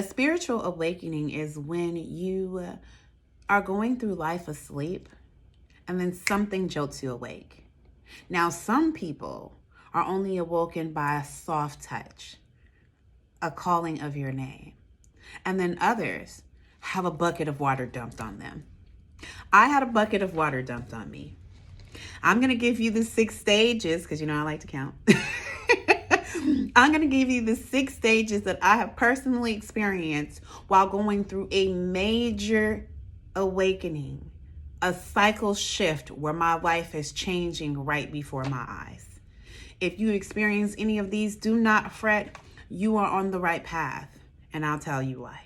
A spiritual awakening is when you are going through life asleep and then something jolts you awake. Now, some people are only awoken by a soft touch, a calling of your name, and then others have a bucket of water dumped on them. I had a bucket of water dumped on me. I'm going to give you the 6 stages because you know I like to count. I'm going to give you the 6 stages that I have personally experienced while going through a major awakening, a cycle shift where my life is changing right before my eyes. If you experience any of these, do not fret. You are on the right path, and I'll tell you why.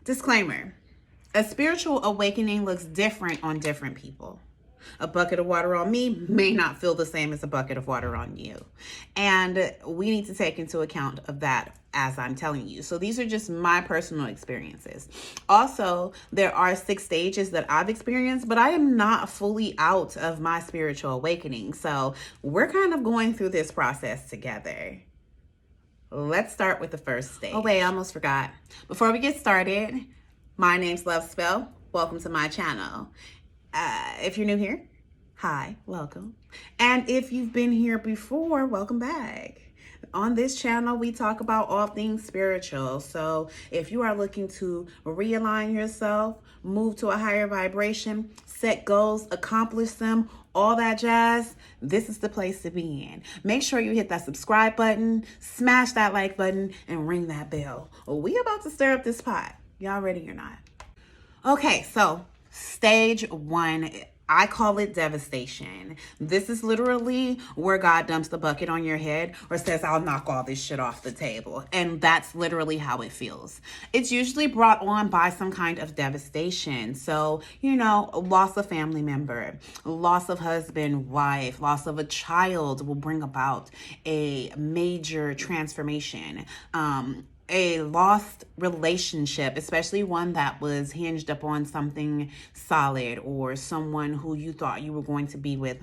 Disclaimer: a spiritual awakening looks different on different people. A bucket of water on me may not feel the same as a bucket of water on you. And we need to take into account of that as I'm telling you. So these are just my personal experiences. Also, there are 6 stages that I've experienced, but I am not fully out of my spiritual awakening. So we're kind of going through this process together. Let's start with the first stage. Oh wait, I almost forgot. Before we get started, my name's Love Spell. Welcome to my channel. If you're new here, hi, welcome. And if you've been here before, welcome back. On this channel, we talk about all things spiritual. So if you are looking to realign yourself, move to a higher vibration, set goals, accomplish them, all that jazz, this is the place to be in. Make sure you hit that subscribe button, smash that like button, and ring that bell. We about to stir up this pot. Y'all ready or not? Okay, so stage 1, I call it devastation. This is literally where God dumps the bucket on your head or says, I'll knock all this shit off the table. And that's literally how it feels. It's usually brought on by some kind of devastation. So, loss of family member, loss of husband, wife, loss of a child will bring about a major transformation. A lost relationship, especially one that was hinged upon something solid or someone who you thought you were going to be with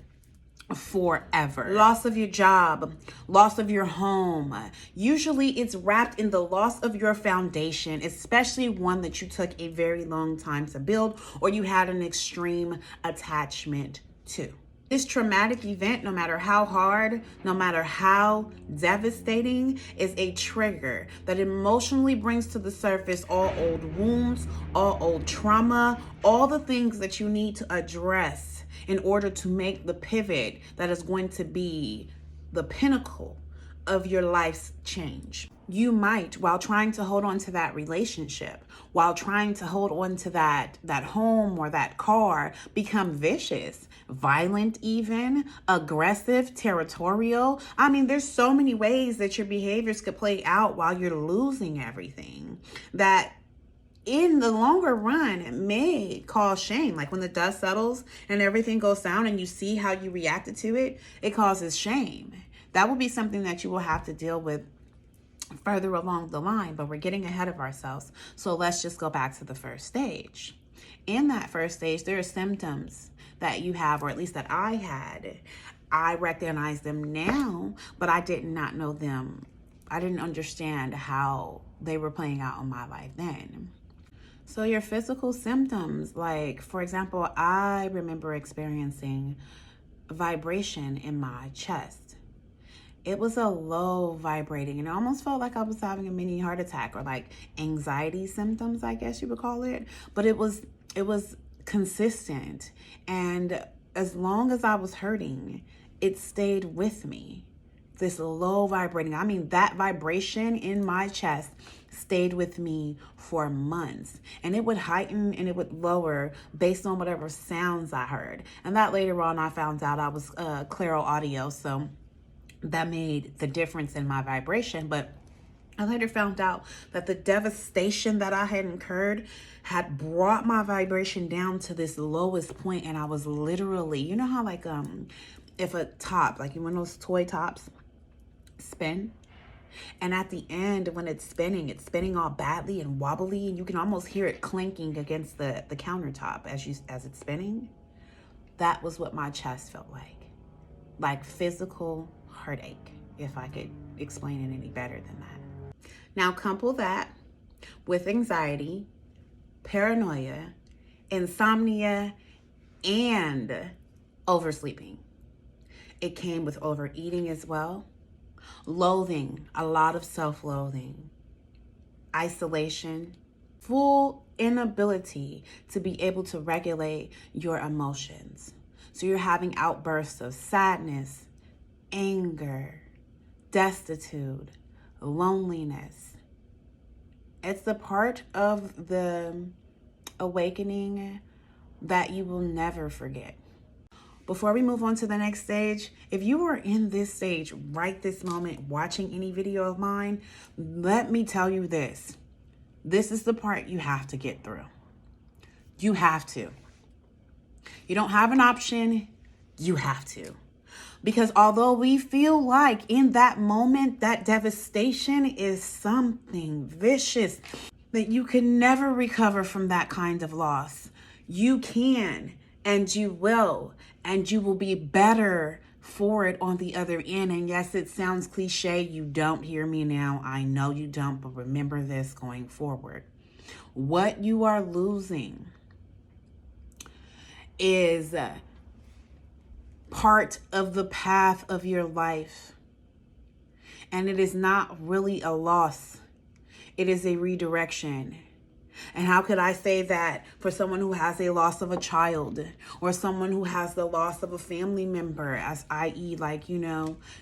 forever. Loss of your job, loss of your home. Usually it's wrapped in the loss of your foundation, especially one that you took a very long time to build or you had an extreme attachment to. This traumatic event, no matter how hard, no matter how devastating, is a trigger that emotionally brings to the surface all old wounds, all old trauma, all the things that you need to address in order to make the pivot that is going to be the pinnacle of your life's change. You might, while trying to hold on to that relationship, while trying to hold on to that home or that car, become vicious, violent even, aggressive, territorial. I mean, there's so many ways that your behaviors could play out while you're losing everything that in the longer run, it may cause shame. Like when the dust settles and everything goes down and you see how you reacted to it, it causes shame. That will be something that you will have to deal with further along the line, but we're getting ahead of ourselves. So let's just go back to the first stage. In that first stage, there are symptoms that you have, or at least that I had. I recognize them now, but I did not know them. I didn't understand how they were playing out in my life then. So your physical symptoms, like for example, I remember experiencing vibration in my chest. It was a low vibrating and it almost felt like I was having a mini heart attack or like anxiety symptoms, I guess you would call it. But it was consistent. And as long as I was hurting, it stayed with me. This low vibrating, I mean, that vibration in my chest stayed with me for months, and it would heighten and it would lower based on whatever sounds I heard. And that later on, I found out I was clairo audio. So that made the difference in my vibration. But I later found out that the devastation that I had incurred had brought my vibration down to this lowest point, and I was literally, you know how like if a top, like one of those toy tops spin, and at the end when it's spinning all badly and wobbly, and you can almost hear it clinking against the countertop as it's spinning. That was what my chest felt like physical heartache, if I could explain it any better than that. Now couple that with anxiety, paranoia, insomnia, and oversleeping. It came with overeating as well, loathing, a lot of self-loathing, isolation, full inability to be able to regulate your emotions. So you're having outbursts of sadness, anger, destitute, loneliness. It's the part of the awakening that you will never forget. Before we move on to the next stage, if you are in this stage right this moment watching any video of mine, let me tell you this. This is the part you have to get through. You have to. You don't have an option. You have to. Because although we feel like in that moment, that devastation is something vicious, that you can never recover from that kind of loss. You can, and you will be better for it on the other end. And yes, it sounds cliche. You don't hear me now. I know you don't, but remember this going forward. What you are losing is part of the path of your life. And it is not really a loss. It is a redirection. And how could I say that for someone who has a loss of a child, or someone who has the loss of a family member, as i.e. like,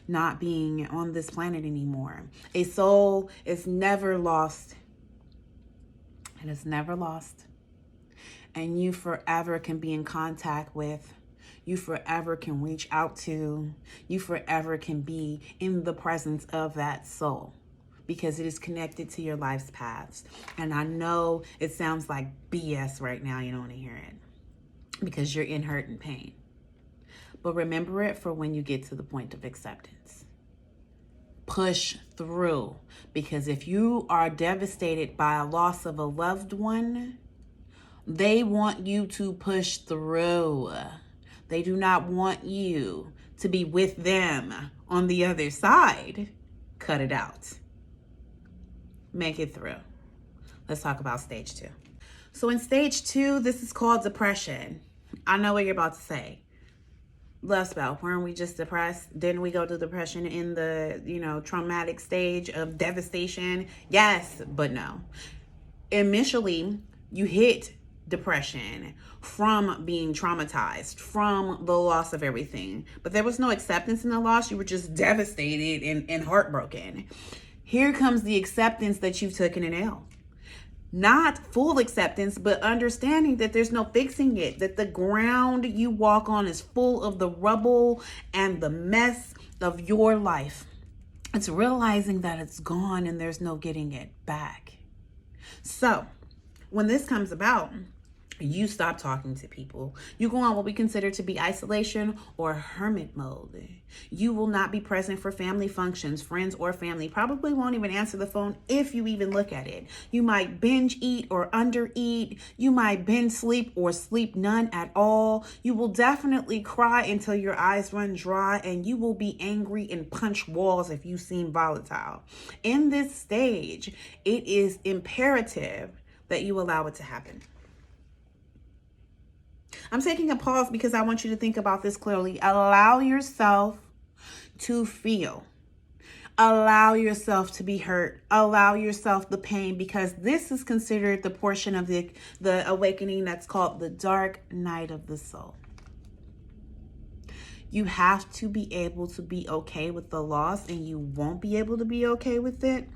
not being on this planet anymore? A soul is never lost. It is never lost. And you forever can be in contact with. You forever can reach out to. You forever can be in the presence of that soul, because it is connected to your life's paths. And I know it sounds like BS right now. You don't want to hear it because you're in hurt and pain. But remember it for when you get to the point of acceptance. Push through, because if you are devastated by a loss of a loved one, they want you to push through. They do not want you to be with them on the other side. Cut it out. Make it through. Let's talk about stage 2. So in stage 2, this is called depression. I know what you're about to say. Love spell, weren't we just depressed? Didn't we go to depression in the, traumatic stage of devastation? Yes, but no. Initially, you hit depression from being traumatized, from the loss of everything. But there was no acceptance in the loss. You were just devastated and heartbroken. Here comes the acceptance that you've taken an L. Not full acceptance, but understanding that there's no fixing it, that the ground you walk on is full of the rubble and the mess of your life. It's realizing that it's gone and there's no getting it back. So when this comes about, you stop talking to people. You go on what we consider to be isolation or hermit mode. You will not be present for family functions, friends or family. Probably won't even answer the phone if you even look at it. You might binge eat or undereat. You might binge sleep or sleep none at all. You will definitely cry until your eyes run dry, and you will be angry and punch walls if you seem volatile. In this stage, it is imperative that you allow it to happen. I'm taking a pause because I want you to think about this clearly. Allow yourself to feel. Allow yourself to be hurt. Allow yourself the pain, because this is considered the portion of the awakening that's called the dark night of the soul. You have to be able to be okay with the loss, and you won't be able to be okay with it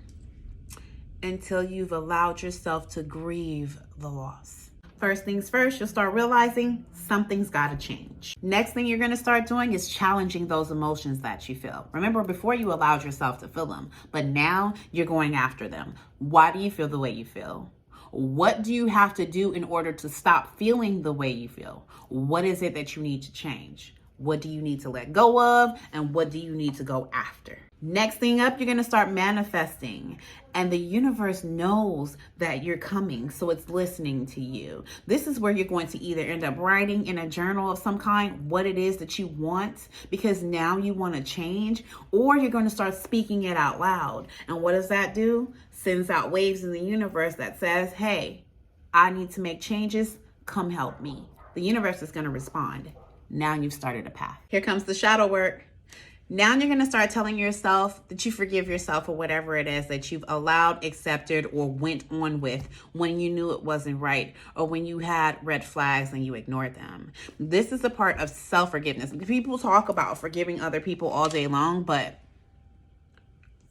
until you've allowed yourself to grieve the loss. First things first, you'll start realizing something's got to change. Next thing you're going to start doing is challenging those emotions that you feel. Remember, before you allowed yourself to feel them, but now you're going after them. Why do you feel the way you feel? What do you have to do in order to stop feeling the way you feel? What is it that you need to change? What do you need to let go of? And what do you need to go after? Next thing up, you're going to start manifesting. And the universe knows that you're coming, so it's listening to you. This is where you're going to either end up writing in a journal of some kind what it is that you want, because now you want to change, or you're going to start speaking it out loud. And what does that do? Sends out waves in the universe that says, hey, I need to make changes. Come help me. The universe is going to respond. Now you've started a path. Here comes the shadow work. Now you're going to start telling yourself that you forgive yourself for whatever it is that you've allowed, accepted, or went on with when you knew it wasn't right, or when you had red flags and you ignored them. This is a part of self-forgiveness. People talk about forgiving other people all day long, but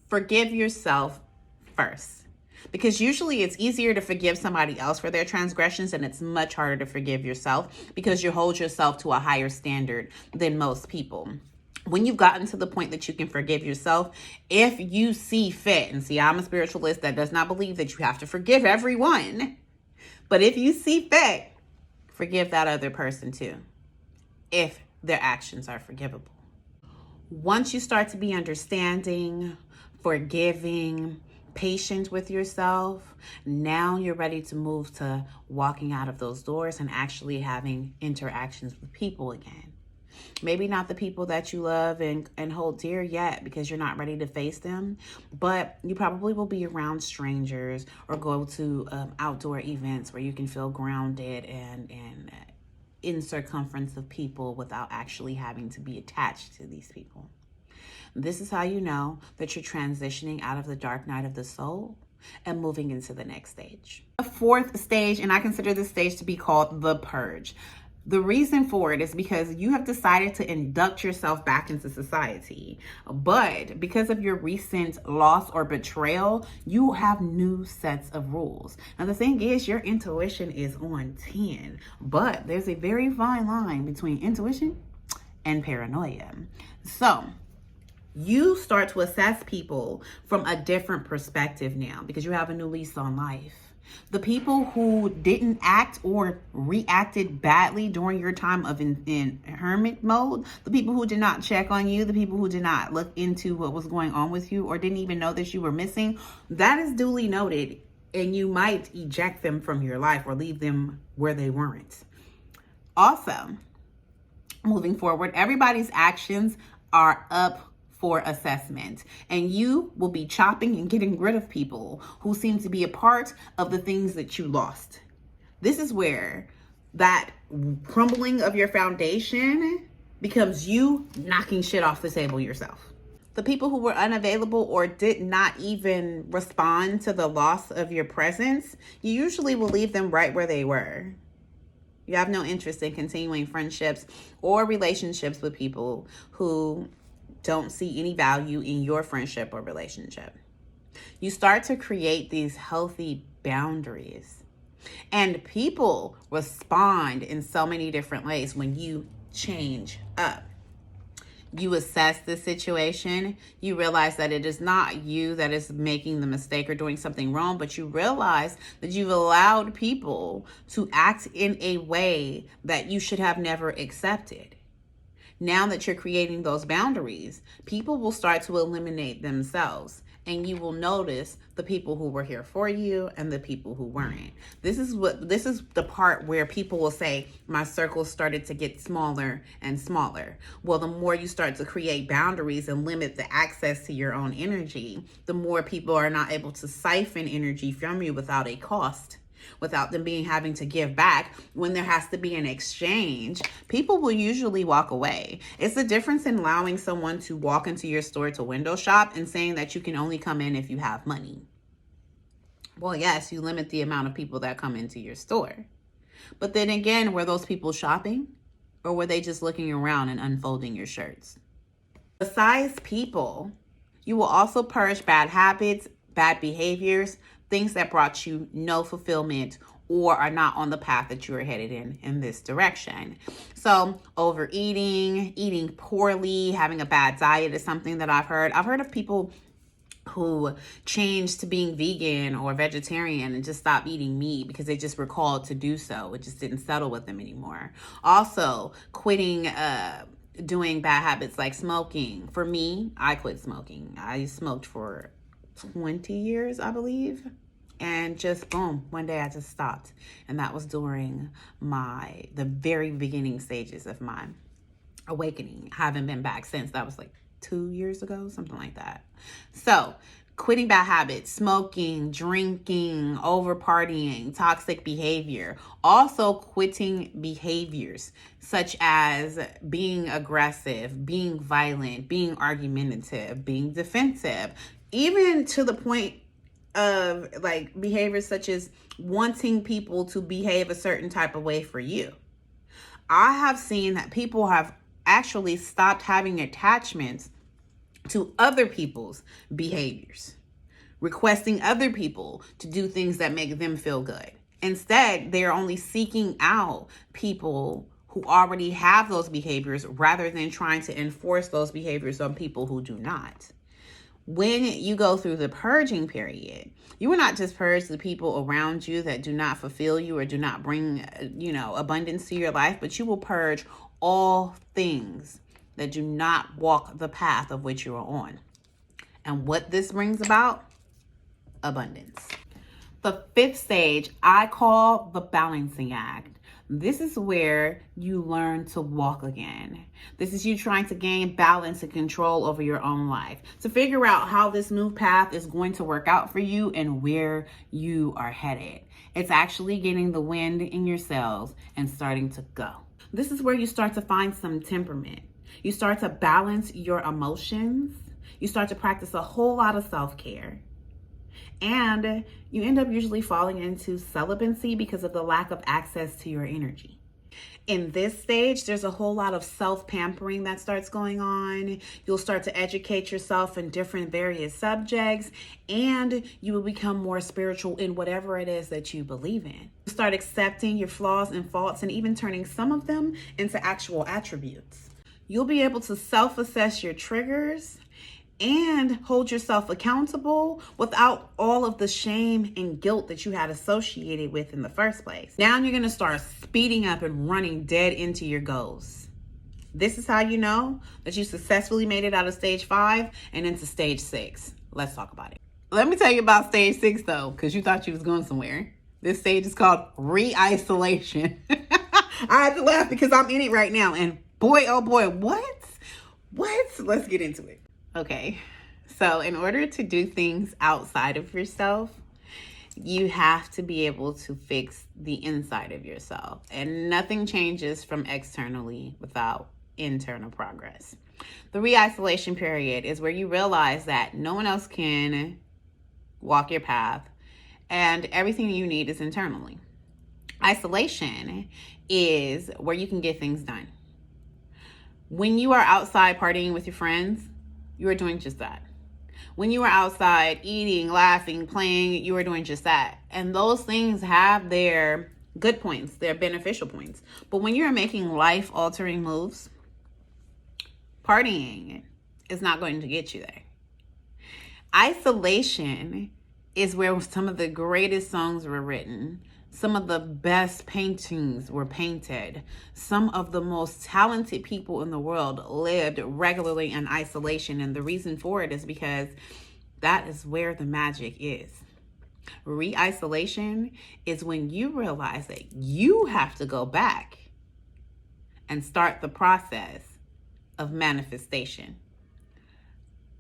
forgive yourself first. Because usually it's easier to forgive somebody else for their transgressions, and it's much harder to forgive yourself because you hold yourself to a higher standard than most people. When you've gotten to the point that you can forgive yourself, if you see fit, and see, I'm a spiritualist that does not believe that you have to forgive everyone, but if you see fit, forgive that other person too, if their actions are forgivable. Once you start to be understanding, forgiving, patient with yourself, now you're ready to move to walking out of those doors and actually having interactions with people again. Maybe not the people that you love and hold dear yet, because you're not ready to face them, but you probably will be around strangers or go to outdoor events where you can feel grounded and in circumference of people without actually having to be attached to these people. This is how you know that you're transitioning out of the dark night of the soul and moving into the next stage. The fourth stage, and I consider this stage to be called the purge. The reason for it is because you have decided to induct yourself back into society. But because of your recent loss or betrayal, you have new sets of rules. Now, the thing is, your intuition is on 10, but there's a very fine line between intuition and paranoia. So you start to assess people from a different perspective now because you have a new lease on life. The people who didn't act or reacted badly during your time of in hermit mode, the people who did not check on you, the people who did not look into what was going on with you or didn't even know that you were missing, that is duly noted, and you might eject them from your life or leave them where they weren't. Also, moving forward, everybody's actions are up for assessment, and you will be chopping and getting rid of people who seem to be a part of the things that you lost. This is where that crumbling of your foundation becomes you knocking shit off the table yourself. The people who were unavailable or did not even respond to the loss of your presence, you usually will leave them right where they were. You have no interest in continuing friendships or relationships with people who don't see any value in your friendship or relationship. You start to create these healthy boundaries, and people respond in so many different ways when you change up. You assess the situation. You realize that it is not you that is making the mistake or doing something wrong, but you realize that you've allowed people to act in a way that you should have never accepted. Now that you're creating those boundaries, people will start to eliminate themselves, and you will notice the people who were here for you and the people who weren't. This is the part where people will say, my circle started to get smaller and smaller. Well, the more you start to create boundaries and limit the access to your own energy, the more people are not able to siphon energy from you without a cost, without them having to give back. When there has to be an exchange, people will usually walk away. It's the difference in allowing someone to walk into your store to window shop and saying that you can only come in if you have money. Well, yes, you limit the amount of people that come into your store. But then again, were those people shopping, or were they just looking around and unfolding your shirts? Besides people, you will also purge bad habits, bad behaviors, things that brought you no fulfillment or are not on the path that you are headed in this direction. So overeating, eating poorly, having a bad diet is something that I've heard. I've heard of people who changed to being vegan or vegetarian and just stopped eating meat because they just were called to do so. It just didn't settle with them anymore. Also, quitting doing bad habits like smoking. For me, I quit smoking. I smoked for 20 years, I believe. And just boom, one day I just stopped. And that was during the very beginning stages of my awakening. I haven't been back since. That was like 2 years ago, something like that. So quitting bad habits, smoking, drinking, over partying, toxic behavior. Also quitting behaviors such as being aggressive, being violent, being argumentative, being defensive, even to the point of like behaviors such as wanting people to behave a certain type of way for you. I have seen that people have actually stopped having attachments to other people's behaviors, requesting other people to do things that make them feel good. Instead, they are only seeking out people who already have those behaviors rather than trying to enforce those behaviors on people who do not. When you go through the purging period, you will not just purge the people around you that do not fulfill you or do not bring, abundance to your life, but you will purge all things that do not walk the path of which you are on. And what this brings about? Abundance. The fifth stage I call the balancing act. This is where you learn to walk again. This is you trying to gain balance and control over your own life, to figure out how this new path is going to work out for you and where you are headed. It's actually getting the wind in your sails and starting to go. This is where you start to find some temperament. You start to balance your emotions. You start to practice a whole lot of self-care. And you end up usually falling into celibacy because of the lack of access to your energy. In this stage, there's a whole lot of self-pampering that starts going on. You'll start to educate yourself in different various subjects, and you will become more spiritual in whatever it is that you believe in. You start accepting your flaws and faults and even turning some of them into actual attributes. You'll be able to self-assess your triggers and hold yourself accountable without all of the shame and guilt that you had associated with in the first place. Now you're going to start speeding up and running dead into your goals. This is how you know that you successfully made it out of stage 5 and into stage 6. Let's talk about it. Let me tell you about stage 6 though, because you thought you was going somewhere. This stage is called re-isolation. I had to laugh because I'm in it right now. And boy, oh boy, what? Let's get into it. Okay, so in order to do things outside of yourself, you have to be able to fix the inside of yourself. And nothing changes from externally without internal progress. The re-isolation period is where you realize that no one else can walk your path and everything you need is internally. Isolation is where you can get things done. When you are outside partying with your friends, you are doing just that. When you are outside eating, laughing, playing, you are doing just that. And those things have their good points, their beneficial points. But when you're making life-altering moves, partying is not going to get you there. Isolation is where some of the greatest songs were written. Some of the best paintings were painted. Some of the most talented people in the world lived regularly in isolation. And the reason for it is because that is where the magic is. Re-isolation is when you realize that you have to go back and start the process of manifestation.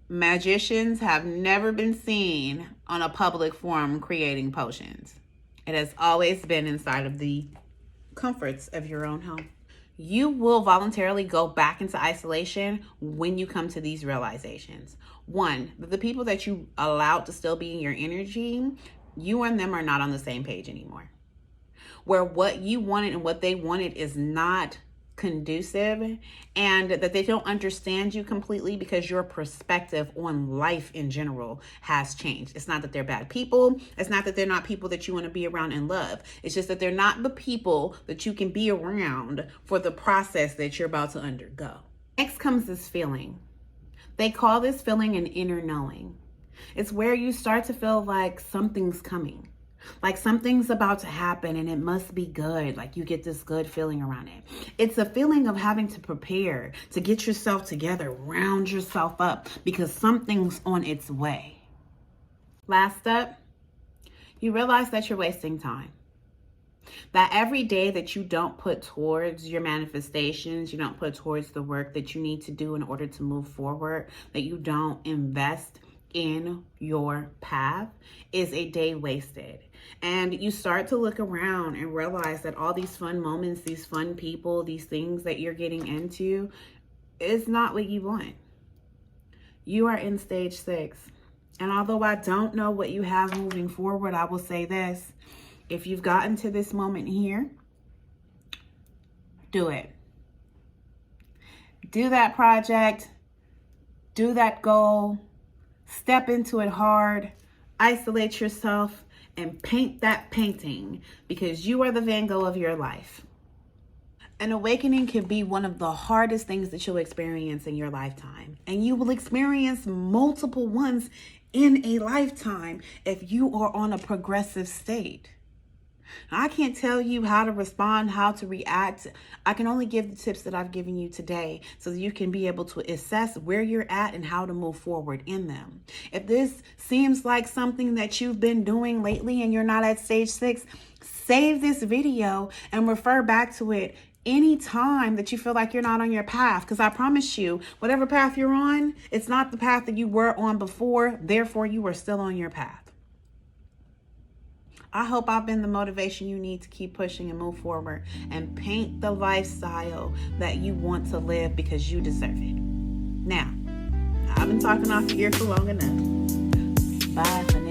Magicians have never been seen on a public forum creating potions. It has always been inside of the comforts of your own home. You will voluntarily go back into isolation when you come to these realizations. One, the people that you allowed to still be in your energy, you and them are not on the same page anymore. Where what you wanted and what they wanted is not conducive, and that they don't understand you completely because your perspective on life in general has changed. It's not that they're bad people. It's not that they're not people that you want to be around and love. It's just that they're not the people that you can be around for the process that you're about to undergo. Next comes this feeling. They call this feeling an inner knowing. It's where you start to feel like something's coming. Like something's about to happen and it must be good. Like you get this good feeling around it. It's a feeling of having to prepare, to get yourself together, round yourself up because something's on its way. Last up, you realize that you're wasting time. That every day that you don't put towards your manifestations, you don't put towards the work that you need to do in order to move forward, that you don't invest in your path, is a day wasted. And you start to look around and realize that all these fun moments, these fun people, these things that you're getting into is not what you want. You are in stage 6. And although I don't know what you have moving forward, I will say this. If you've gotten to this moment here, do it. Do that project. Do that goal. Step into it hard. Isolate yourself and paint that painting because you are the Van Gogh of your life. An awakening can be one of the hardest things that you'll experience in your lifetime. And you will experience multiple ones in a lifetime if you are on a progressive state. I can't tell you how to respond, how to react. I can only give the tips that I've given you today so that you can be able to assess where you're at and how to move forward in them. If this seems like something that you've been doing lately and you're not at stage 6, save this video and refer back to it anytime that you feel like you're not on your path. Because I promise you, whatever path you're on, it's not the path that you were on before. Therefore, you are still on your path. I hope I've been the motivation you need to keep pushing and move forward and paint the lifestyle that you want to live because you deserve it. Now, I've been talking off the ear for long enough. Bye for now.